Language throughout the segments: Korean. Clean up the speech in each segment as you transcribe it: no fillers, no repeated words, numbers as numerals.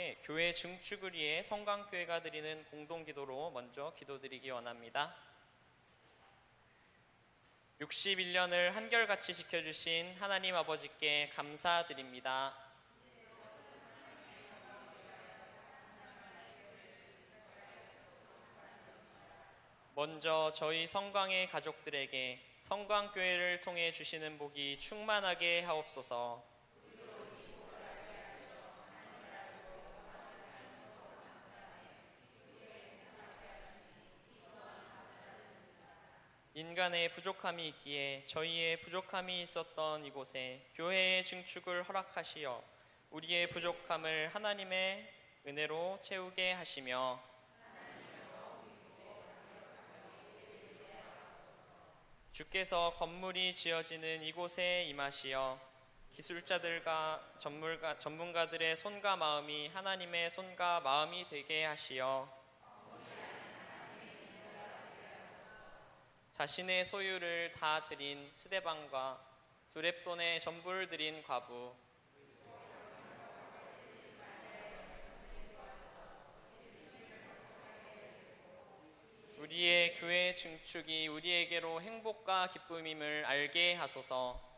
아버지께 교회 증축을 위해 성광교회가 드리는 공동기도로 먼저 기도드리기 원합니다. 61년을 한결같이 지켜주신 하나님 아버지께 감사드립니다. 먼저 저희 성광의 가족들에게 성광교회를 통해 주시는 복이 충만하게 하옵소서. 인간의 부족함이 있기에 저희의 부족함이 있었던 이곳에 교회의 증축을 허락하시어 우리의 부족함을 하나님의 은혜로 채우게 하시며 주께서 건물이 지어지는 이곳에 임하시어 기술자들과 전문가들의 손과 마음이 하나님의 손과 마음이 되게 하시어 자신의 소유를 다 드린 스데반과 두렙돈의 전부를 드린 과부, 우리의 교회 증축이 우리에게로 행복과 기쁨임을 알게 하소서.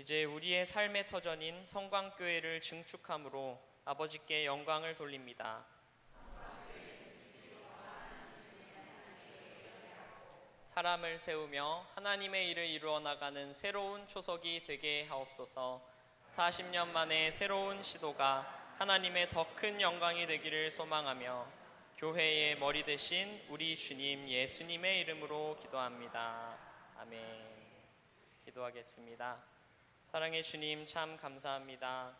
이제 우리의 삶의 터전인 성광교회를 증축함으로 아버지께 영광을 돌립니다. 사람을 세우며 하나님의 일을 이루어 나가는 새로운 초석이 되게 하옵소서. 40년 만에 새로운 시도가 하나님의 더 큰 영광이 되기를 소망하며 교회의 머리 되신 우리 주님 예수님의 이름으로 기도합니다. 아멘. 기도하겠습니다. 사랑의 주님 참 감사합니다.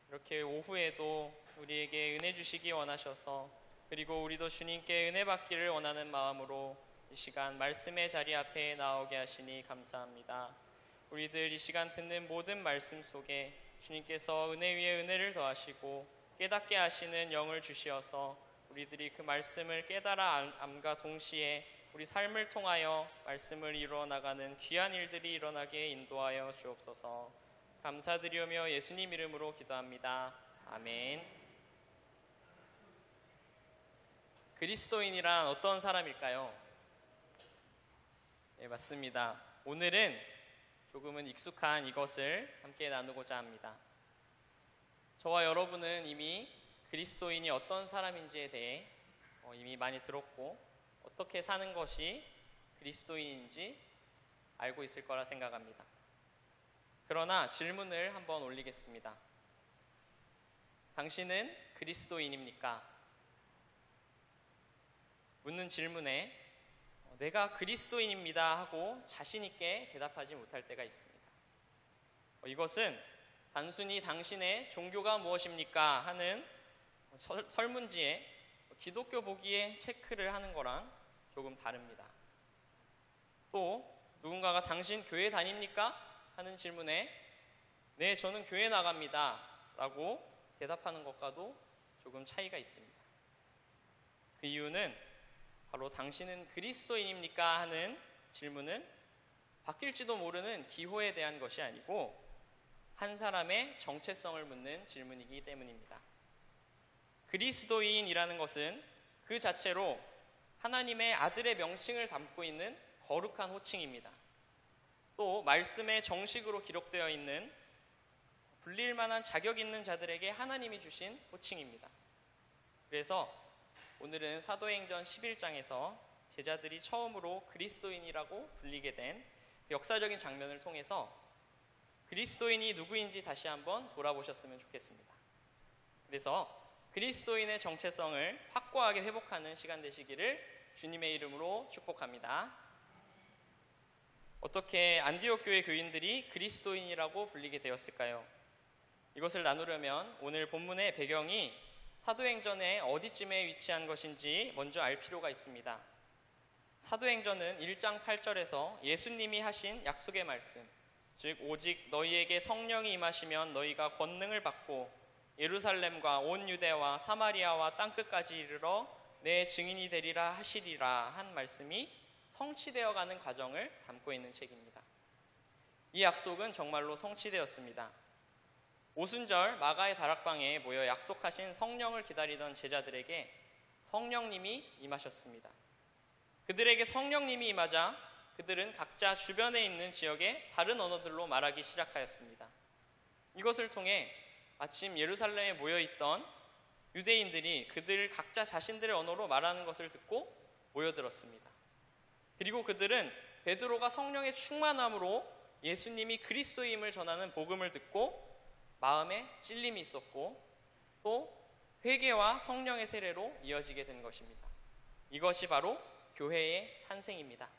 이렇게 오후에도 우리에게 은혜 주시기 원하셔서 그리고 우리도 주님께 은혜 받기를 원하는 마음으로 이 시간 말씀의 자리 앞에 나오게 하시니 감사합니다. 우리들 이 시간 듣는 모든 말씀 속에 주님께서 은혜 위에 은혜를 더하시고 깨닫게 하시는 영을 주시어서 우리들이 그 말씀을 깨달아 암과 동시에 우리 삶을 통하여 말씀을 이루어 나가는 귀한 일들이 일어나게 인도하여 주옵소서. 감사드리오며 예수님 이름으로 기도합니다. 아멘. 그리스도인이란 어떤 사람일까요? 네, 맞습니다. 오늘은 조금은 익숙한 이것을 함께 나누고자 합니다. 저와 여러분은 이미 그리스도인이 어떤 사람인지에 대해 이미 많이 들었고 어떻게 사는 것이 그리스도인인지 알고 있을 거라 생각합니다. 그러나 질문을 한번 올리겠습니다. 당신은 그리스도인입니까? 묻는 질문에 내가 그리스도인입니다 하고 자신 있게 대답하지 못할 때가 있습니다. 이것은 단순히 당신의 종교가 무엇입니까 하는 설문지에 기독교 보기에 체크를 하는 거랑 조금 다릅니다. 또 누군가가 당신 교회 다닙니까? 하는 질문에 네, 저는 교회 나갑니다 라고 대답하는 것과도 조금 차이가 있습니다. 그 이유는 바로 당신은 그리스도인입니까? 하는 질문은 바뀔지도 모르는 기호에 대한 것이 아니고 한 사람의 정체성을 묻는 질문이기 때문입니다. 그리스도인이라는 것은 그 자체로 하나님의 아들의 명칭을 담고 있는 거룩한 호칭입니다. 또 말씀에 정식으로 기록되어 있는 불릴 만한 자격 있는 자들에게 하나님이 주신 호칭입니다. 그래서 오늘은 사도행전 11장에서 제자들이 처음으로 그리스도인이라고 불리게 된 역사적인 장면을 통해서 그리스도인이 누구인지 다시 한번 돌아보셨으면 좋겠습니다. 그래서 그리스도인의 정체성을 확고하게 회복하는 시간 되시기를 주님의 이름으로 축복합니다. 어떻게 안디옥 교회 교인들이 그리스도인이라고 불리게 되었을까요? 이것을 나누려면 오늘 본문의 배경이 사도행전의 어디쯤에 위치한 것인지 먼저 알 필요가 있습니다. 사도행전은 1장 8절에서 예수님이 하신 약속의 말씀, 즉 오직 너희에게 성령이 임하시면 너희가 권능을 받고 예루살렘과 온 유대와 사마리아와 땅끝까지 이르러 내 증인이 되리라 하시리라 한 말씀이 성취되어가는 과정을 담고 있는 책입니다. 이 약속은 정말로 성취되었습니다. 오순절 마가의 다락방에 모여 약속하신 성령을 기다리던 제자들에게 성령님이 임하셨습니다. 그들에게 성령님이 임하자 그들은 각자 주변에 있는 지역의 다른 언어들로 말하기 시작하였습니다. 이것을 통해 마침 예루살렘에 모여있던 유대인들이 그들 각자 자신들의 언어로 말하는 것을 듣고 모여들었습니다. 그리고 그들은 베드로가 성령의 충만함으로 예수님이 그리스도임을 전하는 복음을 듣고 마음에 찔림이 있었고 또 회개와 성령의 세례로 이어지게 된 것입니다. 이것이 바로 교회의 탄생입니다.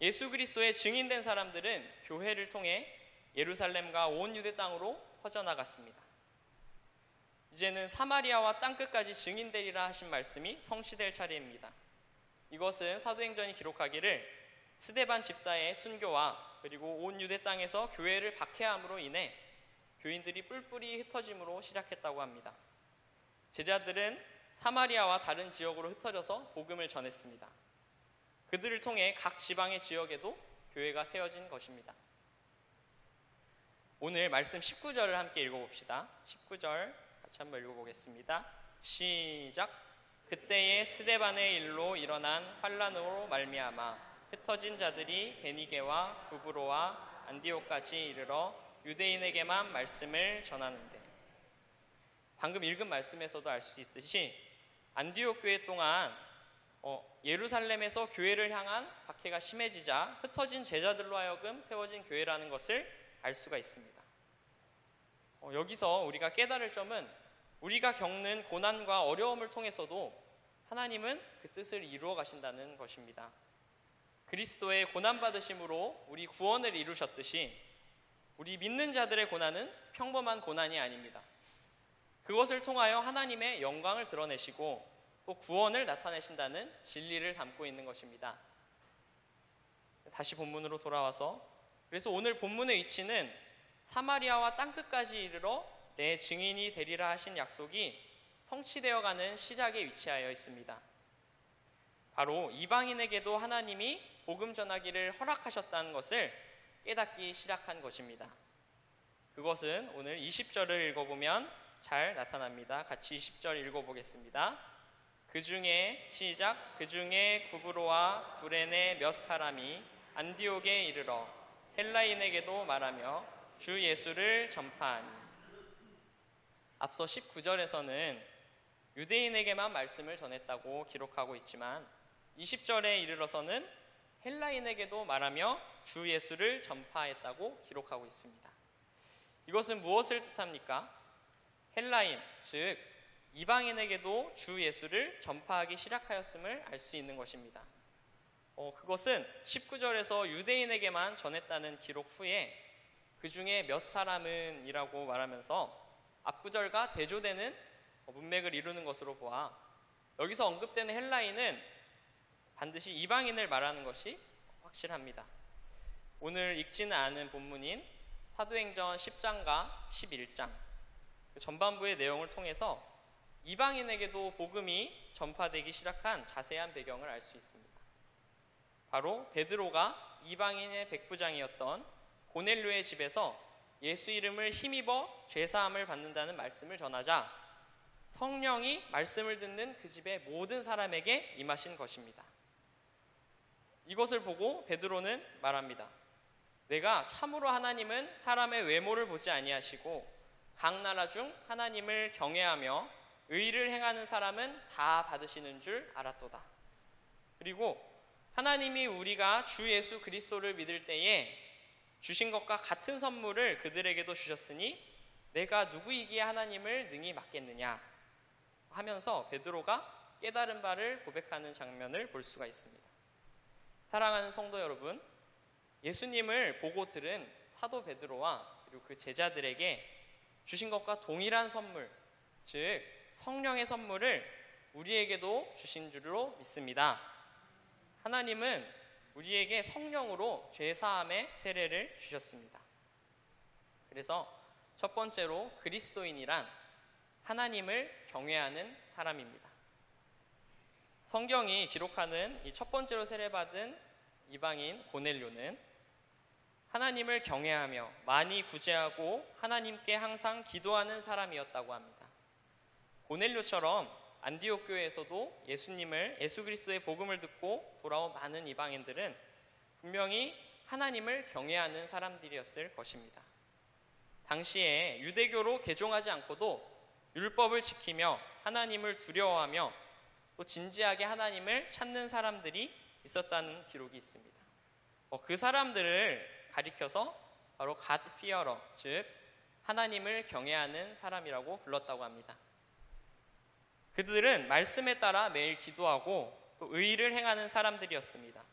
예수 그리스도의 증인된 사람들은 교회를 통해 예루살렘과 온 유대 땅으로 퍼져나갔습니다. 이제는 사마리아와 땅끝까지 증인되리라 하신 말씀이 성취될 차례입니다. 이것은 사도행전이 기록하기를 스데반 집사의 순교와 그리고 온 유대 땅에서 교회를 박해함으로 인해 교인들이 뿔뿔이 흩어짐으로 시작했다고 합니다. 제자들은 사마리아와 다른 지역으로 흩어져서 복음을 전했습니다. 그들을 통해 각 지방의 지역에도 교회가 세워진 것입니다. 오늘 말씀 19절을 함께 읽어봅시다. 19절 같이 한번 읽어보겠습니다. 시작. 그때에 스데반의 일로 일어난 환란으로 말미암아 흩어진 자들이 베니게와 구브로와 안디옥까지 이르러 유대인에게만 말씀을 전하는데, 방금 읽은 말씀에서도 알 수 있듯이 안디옥 교회 동안 예루살렘에서 교회를 향한 박해가 심해지자 흩어진 제자들로 하여금 세워진 교회라는 것을 알 수가 있습니다. 여기서 우리가 깨달을 점은 우리가 겪는 고난과 어려움을 통해서도 하나님은 그 뜻을 이루어 가신다는 것입니다. 그리스도의 고난받으심으로 우리 구원을 이루셨듯이 우리 믿는 자들의 고난은 평범한 고난이 아닙니다. 그것을 통하여 하나님의 영광을 드러내시고 또 구원을 나타내신다는 진리를 담고 있는 것입니다. 다시 본문으로 돌아와서, 그래서 오늘 본문의 위치는 사마리아와 땅끝까지 이르러 내 증인이 되리라 하신 약속이 성취되어가는 시작에 위치하여 있습니다. 바로 이방인에게도 하나님이 복음 전하기를 허락하셨다는 것을 깨닫기 시작한 것입니다. 그것은 오늘 20절을 읽어보면 잘 나타납니다. 같이 20절 읽어보겠습니다. 그 중에 시작. 그 중에 구브로와 구레네 몇 사람이 안디옥에 이르러 헬라인에게도 말하며 주 예수를 전파하니. 앞서 19절에서는 유대인에게만 말씀을 전했다고 기록하고 있지만 20절에 이르러서는 헬라인에게도 말하며 주 예수를 전파했다고 기록하고 있습니다. 이것은 무엇을 뜻합니까? 헬라인, 즉 이방인에게도 주 예수를 전파하기 시작하였음을 알 수 있는 것입니다. 그것은 19절에서 유대인에게만 전했다는 기록 후에 그 중에 몇 사람은 이라고 말하면서 앞구절과 대조되는 문맥을 이루는 것으로 보아 여기서 언급되는 헬라인은 반드시 이방인을 말하는 것이 확실합니다. 오늘 읽지는 않은 본문인 사도행전 10장과 11장 그 전반부의 내용을 통해서 이방인에게도 복음이 전파되기 시작한 자세한 배경을 알 수 있습니다. 바로 베드로가 이방인의 백부장이었던 고넬료의 집에서 예수 이름을 힘입어 죄사함을 받는다는 말씀을 전하자 성령이 말씀을 듣는 그 집의 모든 사람에게 임하신 것입니다. 이것을 보고 베드로는 말합니다. 내가 참으로 하나님은 사람의 외모를 보지 아니하시고 각 나라 중 하나님을 경외하며 의를 행하는 사람은 다 받으시는 줄 알았도다. 그리고 하나님이 우리가 주 예수 그리스도를 믿을 때에 주신 것과 같은 선물을 그들에게도 주셨으니 내가 누구이기에 하나님을 능히 맡겠느냐 하면서 베드로가 깨달은 바를 고백하는 장면을 볼 수가 있습니다. 사랑하는 성도 여러분, 예수님을 보고 들은 사도 베드로와 그리고 그 제자들에게 주신 것과 동일한 선물, 즉 성령의 선물을 우리에게도 주신 줄로 믿습니다. 하나님은 우리에게 성령으로 죄사함의 세례를 주셨습니다. 그래서 첫 번째로 그리스도인이란 하나님을 경외하는 사람입니다. 성경이 기록하는 이 첫 번째로 세례받은 이방인 고넬료는 하나님을 경외하며 많이 구제하고 하나님께 항상 기도하는 사람이었다고 합니다. 고넬료처럼 안디옥 교회에서도 예수 그리스도의 복음을 듣고 돌아온 많은 이방인들은 분명히 하나님을 경외하는 사람들이었을 것입니다. 당시에 유대교로 개종하지 않고도 율법을 지키며 하나님을 두려워하며 또 진지하게 하나님을 찾는 사람들이 있었다는 기록이 있습니다. 그 사람들을 가리켜서 바로 God fearer, 즉 하나님을 경외하는 사람이라고 불렀다고 합니다. 그들은 말씀에 따라 매일 기도하고 또 의를 행하는 사람들이었습니다.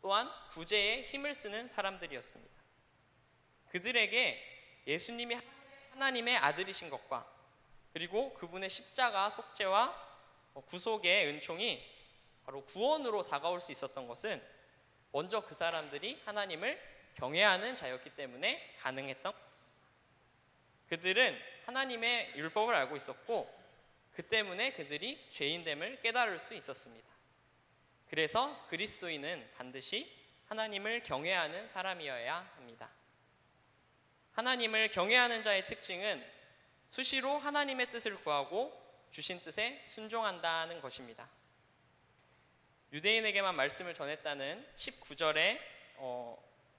또한 구제에 힘을 쓰는 사람들이었습니다. 그들에게 예수님이 하나님의 아들이신 것과 그리고 그분의 십자가 속죄와 구속의 은총이 바로 구원으로 다가올 수 있었던 것은 먼저 그 사람들이 하나님을 경외하는 자였기 때문에 가능했던, 그들은 하나님의 율법을 알고 있었고 그 때문에 그들이 죄인됨을 깨달을 수 있었습니다. 그래서 그리스도인은 반드시 하나님을 경외하는 사람이어야 합니다. 하나님을 경외하는 자의 특징은 수시로 하나님의 뜻을 구하고 주신 뜻에 순종한다는 것입니다. 유대인에게만 말씀을 전했다는 19절의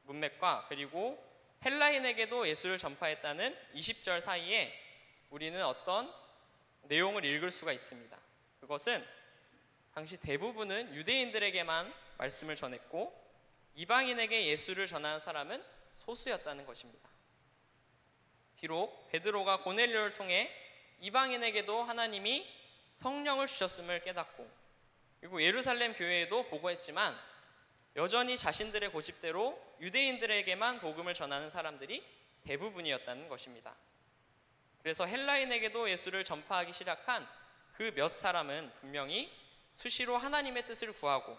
문맥과 그리고 헬라인에게도 예수를 전파했다는 20절 사이에 우리는 어떤 내용을 읽을 수가 있습니다. 그것은 당시 대부분은 유대인들에게만 말씀을 전했고 이방인에게 예수를 전하는 사람은 소수였다는 것입니다. 비록 베드로가 고넬료를 통해 이방인에게도 하나님이 성령을 주셨음을 깨닫고 그리고 예루살렘 교회에도 보고했지만 여전히 자신들의 고집대로 유대인들에게만 복음을 전하는 사람들이 대부분이었다는 것입니다. 그래서 헬라인에게도 예수를 전파하기 시작한 그 몇 사람은 분명히 수시로 하나님의 뜻을 구하고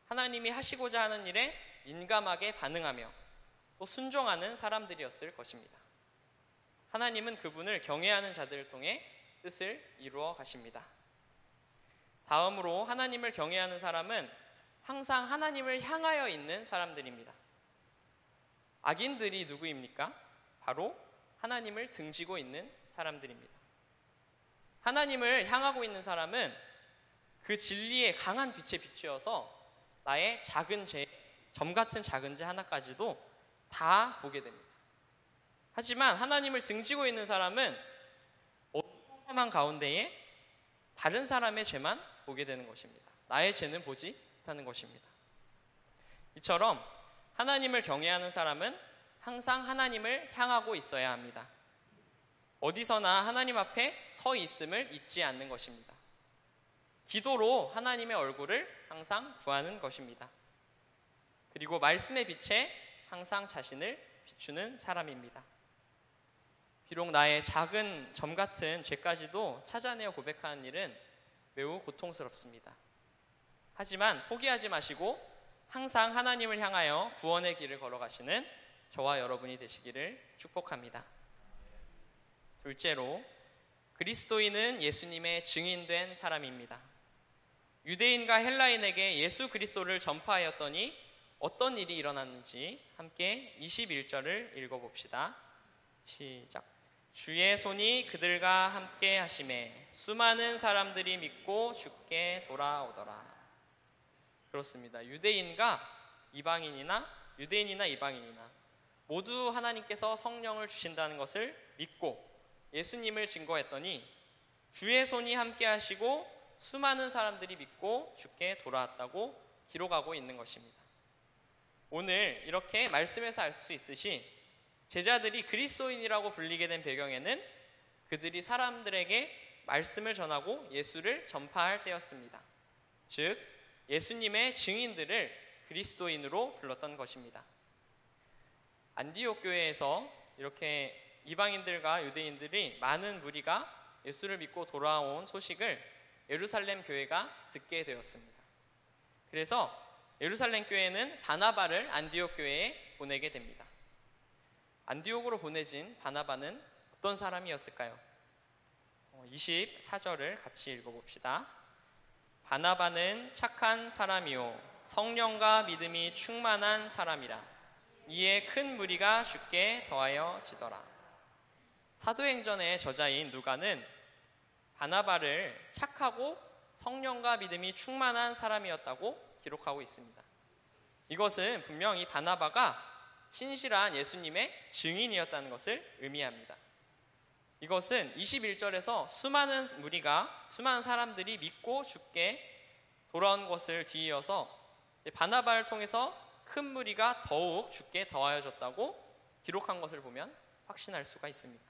하나님이 하시고자 하는 일에 민감하게 반응하며 또 순종하는 사람들이었을 것입니다. 하나님은 그분을 경외하는 자들을 통해 뜻을 이루어 가십니다. 다음으로 하나님을 경외하는 사람은 항상 하나님을 향하여 있는 사람들입니다. 악인들이 누구입니까? 바로 하나님을 등지고 있는 사람들입니다. 하나님을 향하고 있는 사람은 그 진리의 강한 빛에 비추어서 나의 작은 죄, 점 같은 작은 죄 하나까지도 다 보게 됩니다. 하지만 하나님을 등지고 있는 사람은 어둠한 가운데에 다른 사람의 죄만 보게 되는 것입니다. 나의 죄는 보지 못하는 것입니다. 이처럼 하나님을 경외하는 사람은 항상 하나님을 향하고 있어야 합니다. 어디서나 하나님 앞에 서 있음을 잊지 않는 것입니다. 기도로 하나님의 얼굴을 항상 구하는 것입니다. 그리고 말씀의 빛에 항상 자신을 비추는 사람입니다. 비록 나의 작은 점 같은 죄까지도 찾아내어 고백하는 일은 매우 고통스럽습니다. 하지만 포기하지 마시고 항상 하나님을 향하여 구원의 길을 걸어가시는 저와 여러분이 되시기를 축복합니다. 둘째로, 그리스도인은 예수님의 증인된 사람입니다. 유대인과 헬라인에게 예수 그리스도를 전파하였더니 어떤 일이 일어났는지 함께 21절을 읽어봅시다. 시작. 주의 손이 그들과 함께 하심에 수많은 사람들이 믿고 주께 돌아오더라. 그렇습니다. 유대인이나 이방인이나 모두 하나님께서 성령을 주신다는 것을 믿고 예수님을 증거했더니 주의 손이 함께 하시고 수많은 사람들이 믿고 주께 돌아왔다고 기록하고 있는 것입니다. 오늘 이렇게 말씀에서 알 수 있듯이 제자들이 그리스도인이라고 불리게 된 배경에는 그들이 사람들에게 말씀을 전하고 예수를 전파할 때였습니다. 즉 예수님의 증인들을 그리스도인으로 불렀던 것입니다. 안디옥 교회에서 이렇게 이방인들과 유대인들이 많은 무리가 예수를 믿고 돌아온 소식을 예루살렘 교회가 듣게 되었습니다. 그래서 예루살렘 교회는 바나바를 안디옥 교회에 보내게 됩니다. 안디옥으로 보내진 바나바는 어떤 사람이었을까요? 24절을 같이 읽어봅시다. 바나바는 착한 사람이요 성령과 믿음이 충만한 사람이라. 이에 큰 무리가 주께 더하여 지더라. 사도행전의 저자인 누가는 바나바를 착하고 성령과 믿음이 충만한 사람이었다고 기록하고 있습니다. 이것은 분명히 바나바가 신실한 예수님의 증인이었다는 것을 의미합니다. 이것은 21절에서 수많은 사람들이 믿고 주께 돌아온 것을 뒤이어서 바나바를 통해서 큰 무리가 더욱 주께 더하여졌다고 기록한 것을 보면 확신할 수가 있습니다.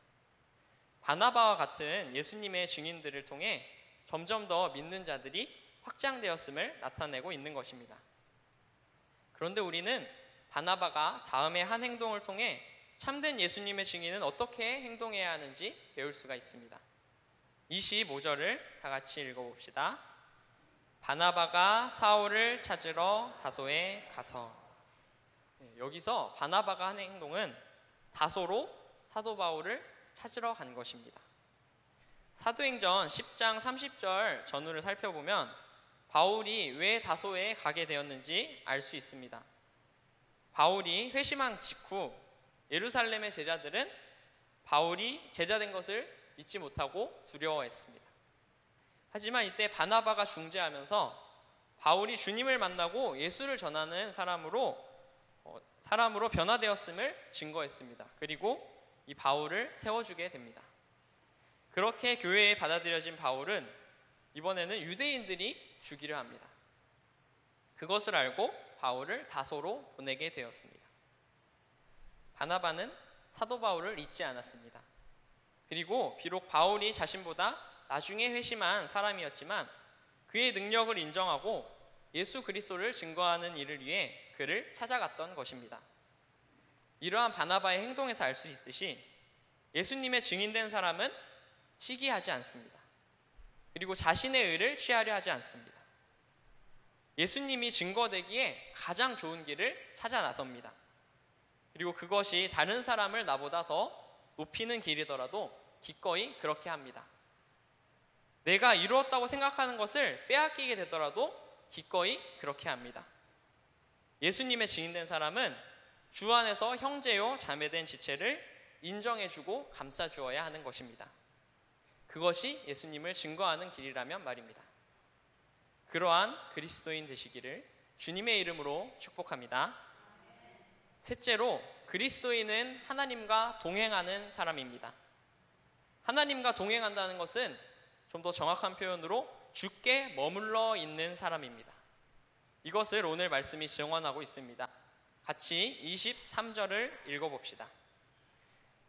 바나바와 같은 예수님의 증인들을 통해 점점 더 믿는 자들이 확장되었음을 나타내고 있는 것입니다. 그런데 우리는 바나바가 다음에 한 행동을 통해 참된 예수님의 증인은 어떻게 행동해야 하는지 배울 수가 있습니다. 25절을 다 같이 읽어봅시다. 바나바가 사울을 찾으러 다소에 가서. 여기서 바나바가 한 행동은 다소로 사도 바울을 찾으러 간 것입니다. 사도행전 10장 30절 전후를 살펴보면 바울이 왜 다소에 가게 되었는지 알 수 있습니다. 바울이 회심한 직후 예루살렘의 제자들은 바울이 제자된 것을 믿지 못하고 두려워했습니다. 하지만 이때 바나바가 중재하면서 바울이 주님을 만나고 예수를 전하는 사람으로 변화되었음을 증거했습니다. 그리고 이 바울을 세워주게 됩니다. 그렇게 교회에 받아들여진 바울은 이번에는 유대인들이 주기를 합니다. 그것을 알고 바울을 다소로 보내게 되었습니다. 바나바는 사도 바울을 잊지 않았습니다. 그리고 비록 바울이 자신보다 나중에 회심한 사람이었지만 그의 능력을 인정하고 예수 그리스도를 증거하는 일을 위해 그를 찾아갔던 것입니다. 이러한 바나바의 행동에서 알 수 있듯이 예수님의 증인된 사람은 시기하지 않습니다. 그리고 자신의 의를 취하려 하지 않습니다. 예수님이 증거되기에 가장 좋은 길을 찾아 나섭니다. 그리고 그것이 다른 사람을 나보다 더 높이는 길이더라도 기꺼이 그렇게 합니다. 내가 이루었다고 생각하는 것을 빼앗기게 되더라도 기꺼이 그렇게 합니다. 예수님의 증인된 사람은 주 안에서 형제요 자매된 지체를 인정해주고 감싸주어야 하는 것입니다. 그것이 예수님을 증거하는 길이라면 말입니다. 그러한 그리스도인 되시기를 주님의 이름으로 축복합니다. 셋째로, 그리스도인은 하나님과 동행하는 사람입니다. 하나님과 동행한다는 것은 좀 더 정확한 표현으로 주께 머물러 있는 사람입니다. 이것을 오늘 말씀이 증언하고 있습니다. 같이 23절을 읽어봅시다.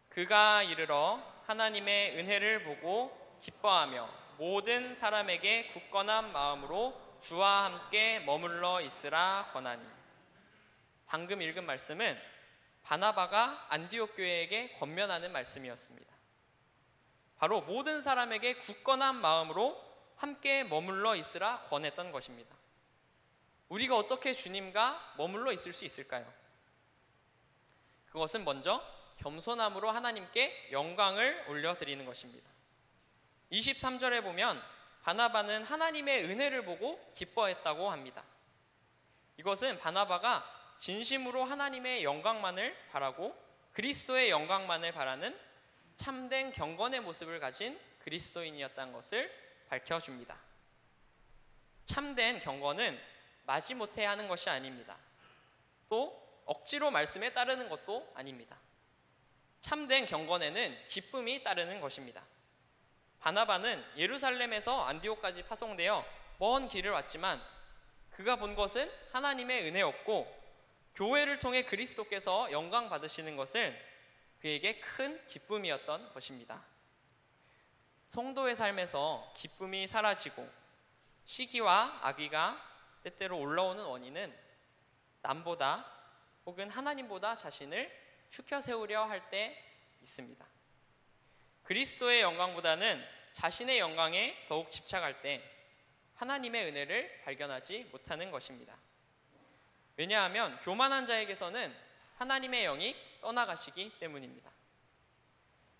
그가 이르러 하나님의 은혜를 보고 기뻐하며 모든 사람에게 굳건한 마음으로 주와 함께 머물러 있으라 권하니. 방금 읽은 말씀은 바나바가 안디옥 교회에게 권면하는 말씀이었습니다. 바로 모든 사람에게 굳건한 마음으로 함께 머물러 있으라 권했던 것입니다. 우리가 어떻게 주님과 머물러 있을 수 있을까요? 그것은 먼저 겸손함으로 하나님께 영광을 올려드리는 것입니다. 23절에 보면 바나바는 하나님의 은혜를 보고 기뻐했다고 합니다. 이것은 바나바가 진심으로 하나님의 영광만을 바라고 그리스도의 영광만을 바라는 참된 경건의 모습을 가진 그리스도인이었다는 것을 밝혀줍니다. 참된 경건은 마지못해 하는 것이 아닙니다. 또 억지로 말씀에 따르는 것도 아닙니다. 참된 경건에는 기쁨이 따르는 것입니다. 바나바는 예루살렘에서 안디옥까지 파송되어 먼 길을 왔지만 그가 본 것은 하나님의 은혜였고 교회를 통해 그리스도께서 영광 받으시는 것은 그에게 큰 기쁨이었던 것입니다. 성도의 삶에서 기쁨이 사라지고 시기와 악의가 때때로 올라오는 원인은 남보다 혹은 하나님보다 자신을 추켜 세우려 할 때 있습니다. 그리스도의 영광보다는 자신의 영광에 더욱 집착할 때 하나님의 은혜를 발견하지 못하는 것입니다. 왜냐하면 교만한 자에게서는 하나님의 영이 떠나가시기 때문입니다.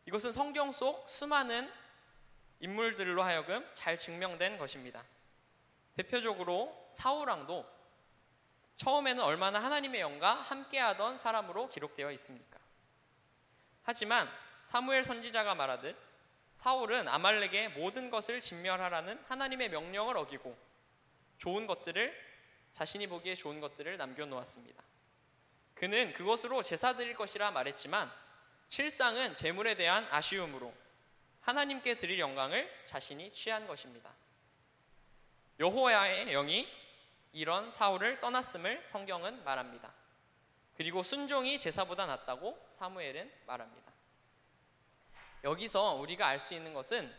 이것은 성경 속 수많은 인물들로 하여금 잘 증명된 것입니다. 대표적으로 사울왕도 처음에는 얼마나 하나님의 영과 함께하던 사람으로 기록되어 있습니까? 하지만 사무엘 선지자가 말하듯 사울은 아말렉의 모든 것을 진멸하라는 하나님의 명령을 어기고 자신이 보기에 좋은 것들을 남겨놓았습니다. 그는 그것으로 제사 드릴 것이라 말했지만 실상은 제물에 대한 아쉬움으로 하나님께 드릴 영광을 자신이 취한 것입니다. 여호와의 영이 이런 사울을 떠났음을 성경은 말합니다. 그리고 순종이 제사보다 낫다고 사무엘은 말합니다. 여기서 우리가 알 수 있는 것은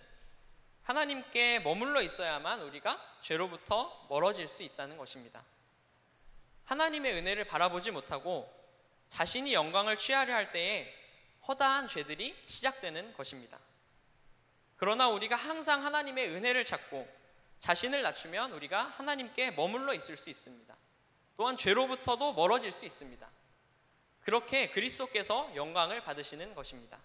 하나님께 머물러 있어야만 우리가 죄로부터 멀어질 수 있다는 것입니다. 하나님의 은혜를 바라보지 못하고 자신이 영광을 취하려 할 때에 허다한 죄들이 시작되는 것입니다. 그러나 우리가 항상 하나님의 은혜를 찾고 자신을 낮추면 우리가 하나님께 머물러 있을 수 있습니다. 또한 죄로부터도 멀어질 수 있습니다. 그렇게 그리스도께서 영광을 받으시는 것입니다.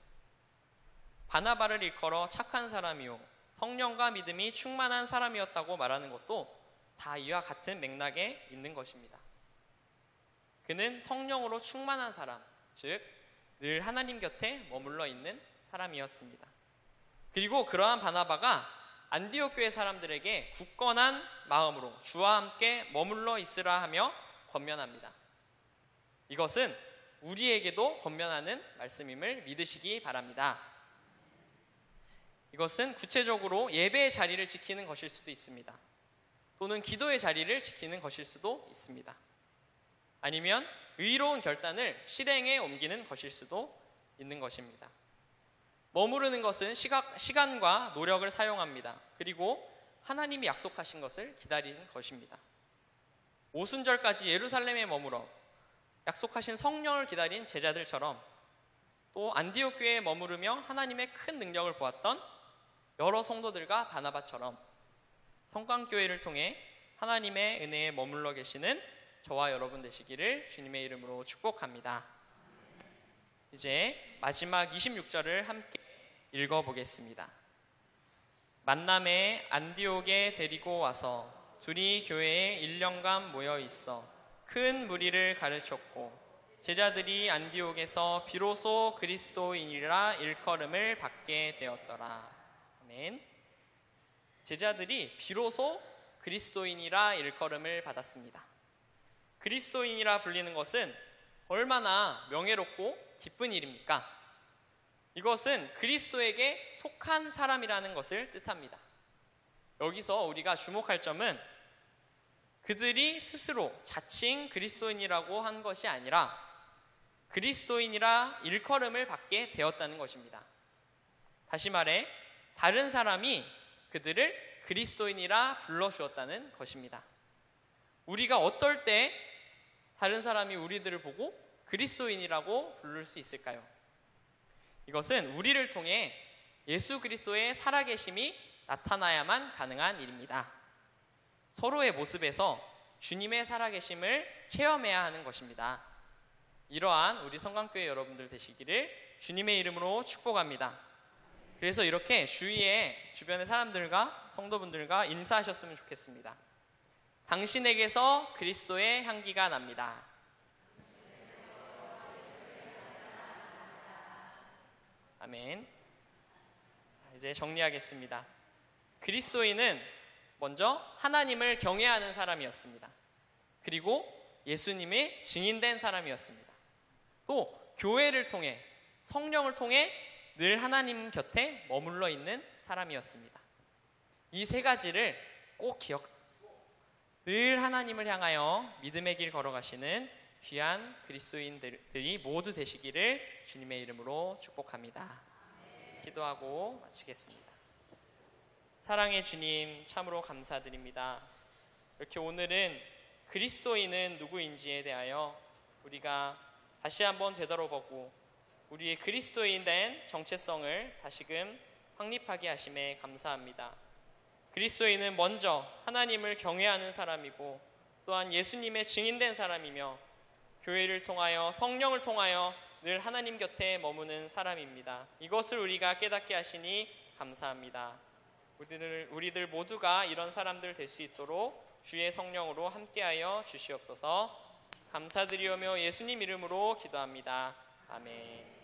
바나바를 일컬어 착한 사람이요 성령과 믿음이 충만한 사람이었다고 말하는 것도 다 이와 같은 맥락에 있는 것입니다. 그는 성령으로 충만한 사람, 즉 늘 하나님 곁에 머물러 있는 사람이었습니다. 그리고 그러한 바나바가 안디옥 교회 사람들에게 굳건한 마음으로 주와 함께 머물러 있으라 하며 권면합니다. 이것은 우리에게도 권면하는 말씀임을 믿으시기 바랍니다. 이것은 구체적으로 예배의 자리를 지키는 것일 수도 있습니다. 또는 기도의 자리를 지키는 것일 수도 있습니다. 아니면 의로운 결단을 실행에 옮기는 것일 수도 있는 것입니다. 머무르는 것은 시간과 노력을 사용합니다. 그리고 하나님이 약속하신 것을 기다리는 것입니다. 오순절까지 예루살렘에 머물어 약속하신 성령을 기다린 제자들처럼 또 안디옥 교회에 머무르며 하나님의 큰 능력을 보았던 여러 성도들과 바나바처럼 성광교회를 통해 하나님의 은혜에 머물러 계시는 저와 여러분 되시기를 주님의 이름으로 축복합니다. 이제 마지막 26절을 함께 읽어보겠습니다. 만남에 안디옥에 데리고 와서 둘이 교회에 1년간 모여 있어 큰 무리를 가르쳤고 제자들이 안디옥에서 비로소 그리스도인이라 일컬음을 받게 되었더라. 아멘. 제자들이 비로소 그리스도인이라 일컬음을 받았습니다. 그리스도인이라 불리는 것은 얼마나 명예롭고 기쁜 일입니까? 이것은 그리스도에게 속한 사람이라는 것을 뜻합니다. 여기서 우리가 주목할 점은 그들이 스스로 자칭 그리스도인이라고 한 것이 아니라 그리스도인이라 일컬음을 받게 되었다는 것입니다. 다시 말해 다른 사람이 그들을 그리스도인이라 불러주었다는 것입니다. 우리가 어떨 때 다른 사람이 우리들을 보고 그리스도인이라고 부를 수 있을까요? 이것은 우리를 통해 예수 그리스도의 살아계심이 나타나야만 가능한 일입니다. 서로의 모습에서 주님의 살아계심을 체험해야 하는 것입니다. 이러한 우리 성광교회 여러분들 되시기를 주님의 이름으로 축복합니다. 그래서 이렇게 주변의 사람들과 성도분들과 인사하셨으면 좋겠습니다. 당신에게서 그리스도의 향기가 납니다. 아멘. 이제 정리하겠습니다. 그리스도인은 먼저 하나님을 경외하는 사람이었습니다. 그리고 예수님의 증인된 사람이었습니다. 또 교회를 통해 성령을 통해 늘 하나님 곁에 머물러 있는 사람이었습니다. 이 세 가지를 꼭 기억하고 늘 하나님을 향하여 믿음의 길 걸어가시는 귀한 그리스도인들이 모두 되시기를 주님의 이름으로 축복합니다. 기도하고 마치겠습니다. 사랑의 주님, 참으로 감사드립니다. 이렇게 오늘은 그리스도인은 누구인지에 대하여 우리가 다시 한번 되돌아보고 우리의 그리스도인 된 정체성을 다시금 확립하게 하심에 감사합니다. 그리스도인은 먼저 하나님을 경외하는 사람이고 또한 예수님의 증인된 사람이며 교회를 통하여 성령을 통하여 늘 하나님 곁에 머무는 사람입니다. 이것을 우리가 깨닫게 하시니 감사합니다. 우리들 모두가 이런 사람들 될 수 있도록 주의 성령으로 함께하여 주시옵소서. 감사드리오며 예수님 이름으로 기도합니다. 아멘.